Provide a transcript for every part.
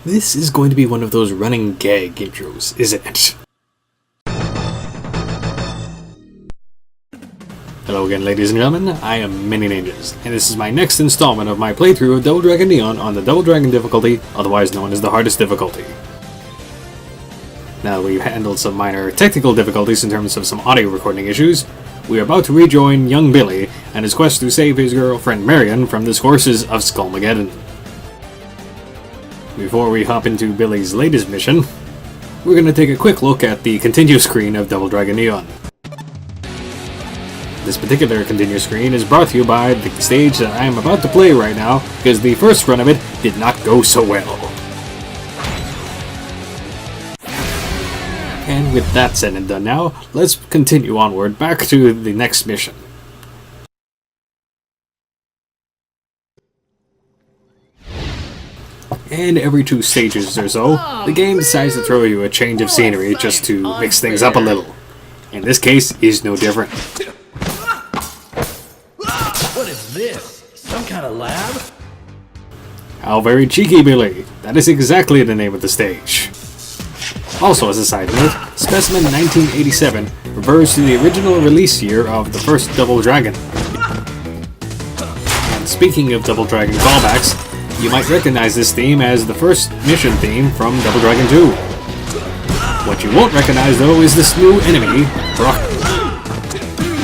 This is going to be one of those running gag intros, isn't it? Hello again, ladies and gentlemen, I am Mini Ninjas, and this is my next installment of my playthrough of Double Dragon Neon on the Double Dragon difficulty, otherwise known as the hardest difficulty. Now that we've handled some minor technical difficulties in terms of some audio recording issues, we are about to rejoin young Billy and his quest to save his girlfriend Marion from the scourges of Skullmageddon. Before we hop into Billy's latest mission, we're going to take a quick look at the continue screen of Double Dragon Neon. This particular continue screen is brought to you by the stage that I am about to play right now, because the first run of it did not go so well. And with that said and done now, let's continue onward back to the next mission. And every 2 stages or so, the game decides to throw you a change of scenery just to mix things up a little. In this case, is no different. What is this? Some kind of lab? How very cheeky, Billy. That is exactly the name of the stage. Also, as a side note, Specimen 1987 refers to the original release year of the first Double Dragon. And speaking of Double Dragon callbacks, you might recognize this theme as the first mission theme from Double Dragon 2. What you won't recognize though is this new enemy, Rock.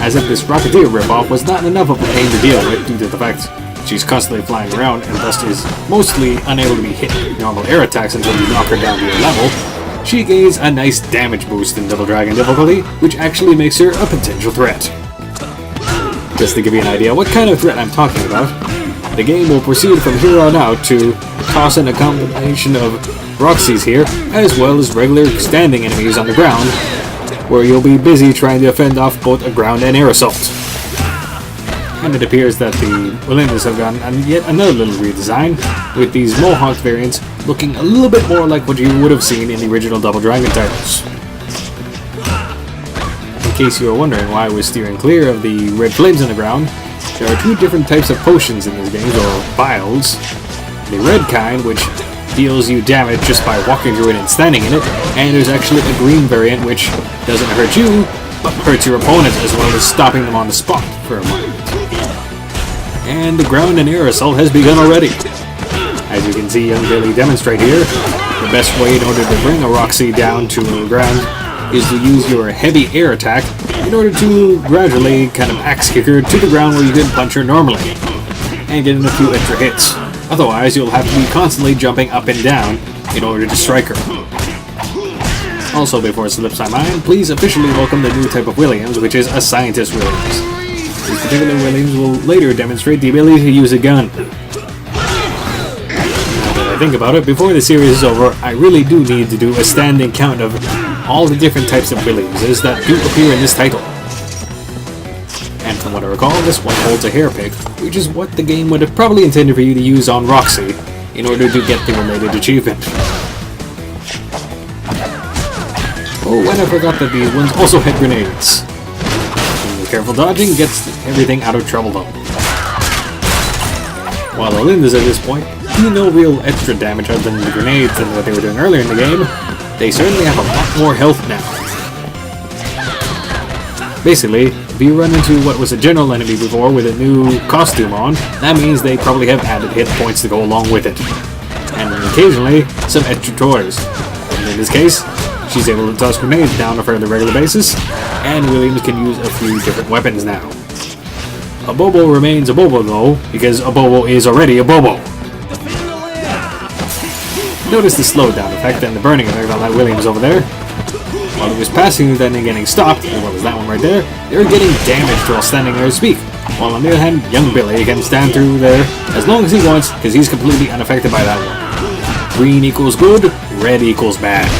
As if this Rocketeer ripoff was not enough of a pain to deal with due to the fact she's constantly flying around and thus is mostly unable to be hit with normal air attacks until you knock her down to your level, she gains a nice damage boost in Double Dragon difficulty, which actually makes her a potential threat. Just to give you an idea what kind of threat I'm talking about, the game will proceed from here on out to toss in a combination of Roxys here, as well as regular standing enemies on the ground, where you'll be busy trying to fend off both a ground and air assault. And it appears that the Williams have gotten yet another little redesign, with these Mohawk variants looking a little bit more like what you would have seen in the original Double Dragon titles. In case you are wondering why I was steering clear of the red flames on the ground, there are 2 different types of potions in this game, or vials. The red kind, which deals you damage just by walking through it and standing in it, and there's actually a green variant which doesn't hurt you, but hurts your opponent as well as stopping them on the spot for a moment. And the ground and air assault has begun already. As you can see young Billy demonstrate here, the best way in order to bring a Roxy down to the ground is to use your heavy air attack in order to gradually kind of axe kick her to the ground where you can punch her normally, and get in a few extra hits. Otherwise, you'll have to be constantly jumping up and down in order to strike her. Also, before it slips my mind, please officially welcome the new type of Williams, which is a Scientist Williams. This particular Williams will later demonstrate the ability to use a gun. Now that I think about it, before the series is over, I really do need to do a standing count of all the different types of Williamses that do appear in this title. And from what I recall, this one holds a hair pick, which is what the game would have probably intended for you to use on Roxy in order to get the related achievement. Oh, and I forgot that these ones also had grenades. And with careful dodging gets everything out of trouble though. While the Lindas at this point do no real extra damage other than the grenades than what they were doing earlier in the game, they certainly have a lot more health now. Basically, if you run into what was a general enemy before with a new costume on, that means they probably have added hit points to go along with it. And occasionally, some extra toys. And in this case, she's able to toss grenades down on a fairly regular basis, and Williams can use a few different weapons now. A Bobo remains a Bobo though, because a Bobo is already a Bobo. Notice the slowdown effect and the burning effect on that Williams over there. While it was passing then and getting stopped, as well as that one right there, they were getting damaged while standing there to speak. While on the other hand, young Billy can stand through there as long as he wants, because he's completely unaffected by that one. Green equals good, red equals bad.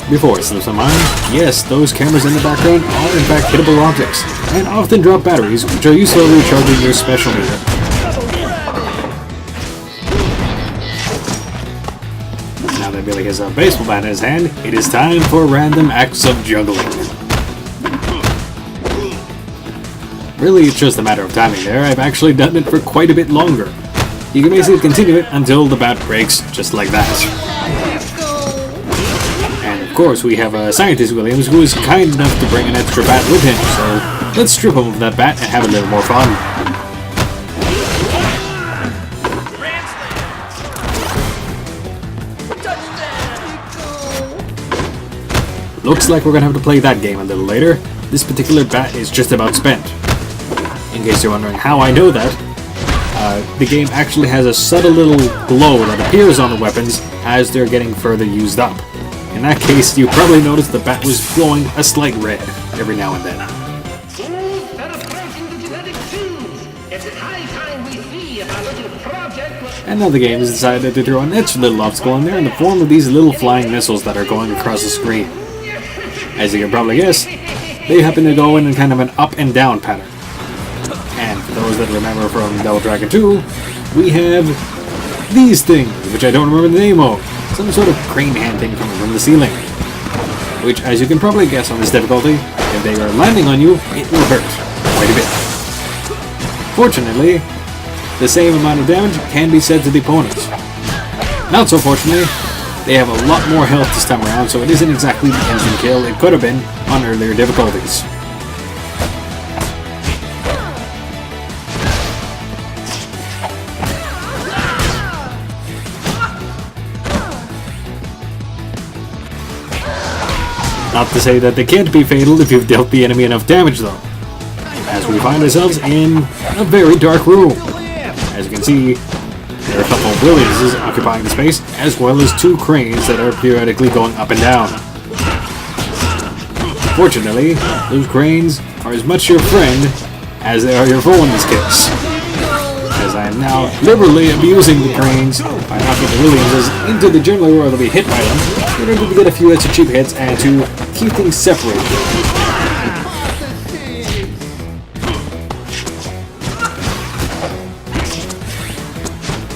Before it slips my mind, yes, those cameras in the background are in fact hittable objects, and often drop batteries, which are useful for recharging your special meter. Now that Billy has a baseball bat in his hand, it is time for random acts of juggling. Really, it's just a matter of timing there. I've actually done it for quite a bit longer. you can basically continue it until the bat breaks, just like that. And of course, we have Scientist Williams, who is kind enough to bring an extra bat with him, so let's strip him of that bat and have a little more fun. Looks like we're gonna have to play that game a little later. This particular bat is just about spent. In case you're wondering how I know that, the game actually has a subtle little glow that appears on the weapons as they're getting further used up. In that case, you probably noticed the bat was glowing a slight red every now and then. And now the game has decided to throw an extra little obstacle in there in the form of these little flying missiles that are going across the screen. As you can probably guess, they happen to go in kind of an up and down pattern. And for those that remember from Double Dragon 2, we have these things, which I don't remember the name of. Some sort of crane hand thing coming from the ceiling. Which, as you can probably guess on this difficulty, if they are landing on you, it will hurt quite a bit. Fortunately, the same amount of damage can be said to the opponents. Not so fortunately, they have a lot more health this time around, so it isn't exactly the instant kill it could have been on earlier difficulties. Not to say that they can't be fatal if you've dealt the enemy enough damage though, as we find ourselves in a very dark room. As you can see, there are a couple of Williamses occupying the space, as well as two cranes that are periodically going up and down. Fortunately, those cranes are as much your friend as they are your foe in this case, as I am now liberally abusing the cranes by knocking the Williamses into the general where they'll be hit by them, in order to get a few extra cheap hits and to keep things separated.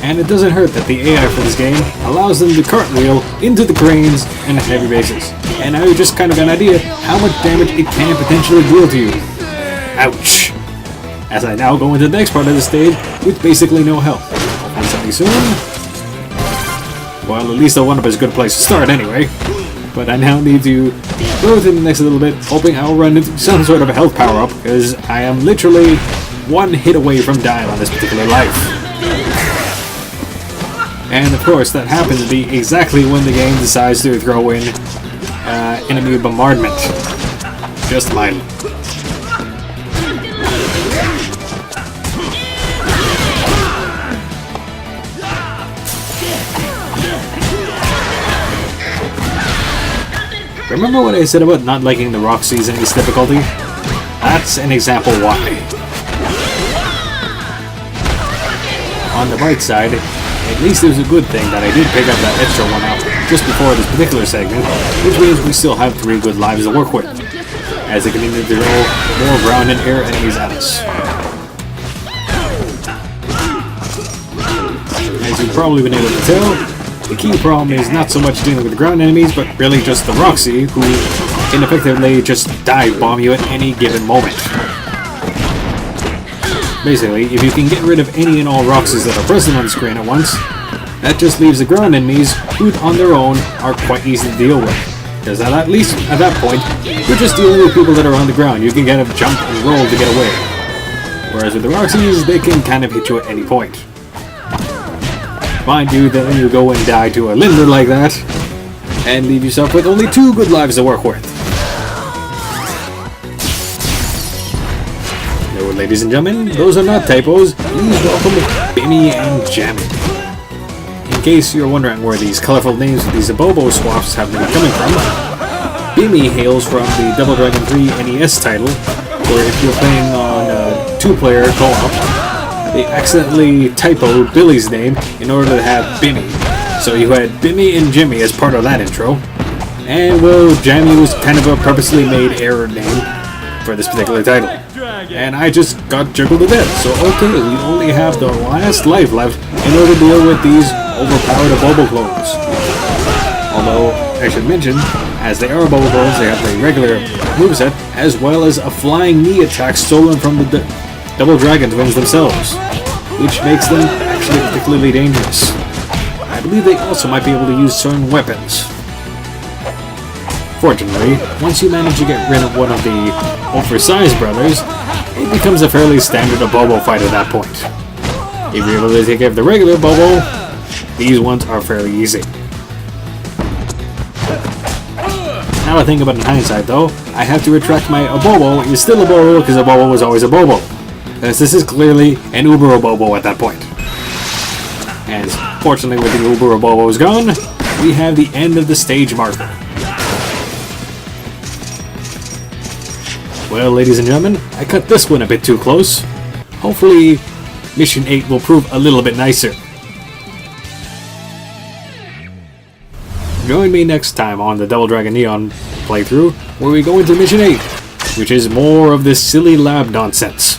And it doesn't hurt that the AI for this game allows them to cartwheel into the cranes and heavy bases. And now you just kind of got an idea how much damage it can potentially deal to you. Ouch! As I now go into the next part of the stage with basically no health. Hopefully something soon. Well, at least the 1-up is a good place to start anyway. But I now need to go through the next little bit, hoping I'll run into some sort of a health power-up, because I am literally one hit away from dying on this particular life. And of course, that happens to be exactly when the game decides to throw in enemy bombardment. Just mildly. Remember what I said about not liking the Roxys in this difficulty? That's an example why. On the bright side, at least it was a good thing that I did pick up that extra 1-up just before this particular segment, which means we still have 3 good lives to work with, as they continue to throw more ground and air enemies at us. As you've probably been able to tell, the key problem is not so much dealing with the ground enemies, but really just the Roxy, who ineffectively just dive bomb you at any given moment. Basically, if you can get rid of any and all Roxys that are present on the screen at once, that just leaves the ground enemies, who on their own are quite easy to deal with. Because at least at that point, you're just dealing with people that are on the ground. You can kind of jump and roll to get away. Whereas with the Roxys, they can kind of hit you at any point. Mind you, then you go and die to a Linder like that, and leave yourself with only 2 good lives to work with. No, ladies and gentlemen, those are not typos. Please welcome Bimmy and Jammy. In case you're wondering where these colorful names of these Abobo swaps have been coming from, Bimmy hails from the Double Dragon 3 NES title, where if you're playing on a 2-player co-op, they accidentally typoed Billy's name in order to have Bimmy. So you had Bimmy and Jimmy as part of that intro. And well, Jammy was kind of a purposely made error name for this particular title. And I just got juggled to death. So okay, we only have the last life left in order to deal with these overpowered Abobo clones. Although, I should mention, as they are Abobo clones, they have the regular moveset, as well as a flying knee attack stolen from the Double Dragon twins themselves. which makes them actually particularly dangerous. I believe they also might be able to use certain weapons. Fortunately, once you manage to get rid of one of the oversized brothers, it becomes a fairly standard Bobo fight at that point. If you're able to take care of the regular Bobo, these ones are fairly easy. Now I think about it in hindsight though, I have to retract my Abobo is still a Bobo because Abobo was always a Bobo. As this is clearly an Uber Abobo at that point. And fortunately with the Uber Abobos gone, we have the end of the stage marker. Well, ladies and gentlemen, I cut this one a bit too close. Hopefully, Mission 8 will prove a little bit nicer. Join me next time on the Double Dragon Neon playthrough, where we go into Mission 8, which is more of this silly lab nonsense.